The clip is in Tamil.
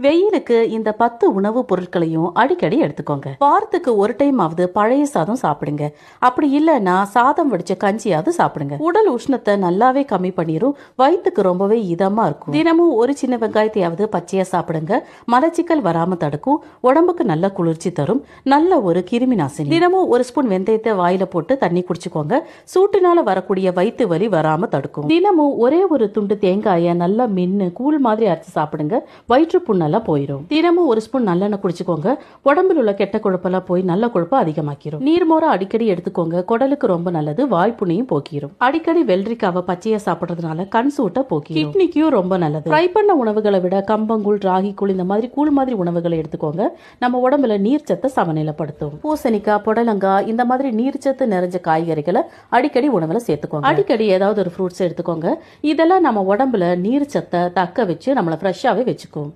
வெயிலுக்கு இந்த 10 உணவுப் பொருட்களையும் அடிக்கடி எடுத்துக்கோங்க. வாரத்துக்கு ஒரு டைம் ஆவது பழைய சாதம் சாப்பிடுங்க. அப்படி இல்லைன்னா சாதம் வடிச்ச கஞ்சியாவது சாப்பிடுங்க. உடல் உஷ்ணத்தை நல்லாவே கம்மி பண்ணிரும். வயிற்றுக்கு ரொம்பவே இதமா இருக்கும். தினமும் ஒரு சின்ன வெங்காயத்தையாவது பச்சையா சாப்பிடுங்க. மலச்சிக்கல் வராம தடுக்கும். உடம்புக்கு நல்ல குளிர்ச்சி தரும். நல்ல ஒரு கிருமி நாசினி. தினமும் ஒரு ஸ்பூன் வெந்தயத்தை வாயில போட்டு தண்ணி குடிச்சுக்கோங்க. சூட்டினால வரக்கூடிய வயிற்று வலி வராம தடுக்கும். தினமும் ஒரே ஒரு துண்டு தேங்காயை நல்லா மென்னு கூழ் மாதிரி அரைச்சு சாப்பிடுங்க. வயிற்று புண்ண போயிடும். தினமும் ஒரு ஸ்பூன் நல்லெண்ணெய் குடிச்சுக்கோங்க. உடம்புல உள்ள கெட்ட கொழுப்பெல்லாம் போய் நல்ல கொழுப்பை அதிகமாக்கிரும். நீர்மோரை அடிக்கடி எடுத்துக்கோங்க. குடலுக்கு ரொம்ப நல்லது. வாய்ப்புண்ணையும் போக்கிரும். அடிக்கடி வெள்ளரிக்காவை பச்சையா சாப்பிடுறதுனால கண் சூட்டை போக்கிரும். கிட்னிக்கும் ரொம்ப நல்லது. ஃப்ரை பண்ண உணவுகளை விட கம்பங்கூழ், ராகி கூழ் இந்த மாதிரி கூழ் மாதிரி உணவுகளை எடுத்துக்கோங்க. நம்ம உடம்புல நீர்ச்சத்தை சமநிலைப்படுத்தும். பூசணிக்காய், புடலங்காய் இந்த மாதிரி நீர்ச்சத்து நிறைஞ்ச காய்கறிகளை அடிக்கடி உணவுல சேர்த்துக்கோங்க. அடிக்கடி ஏதாவது ஒரு ஃப்ரூட்ஸ் எடுத்துக்கோங்க. இதெல்லாம் நம்ம உடம்புல நீர்ச்சத்தை தக்க வச்சு நம்மளை ஃப்ரெஷ்ஷாவே வச்சுக்கும்.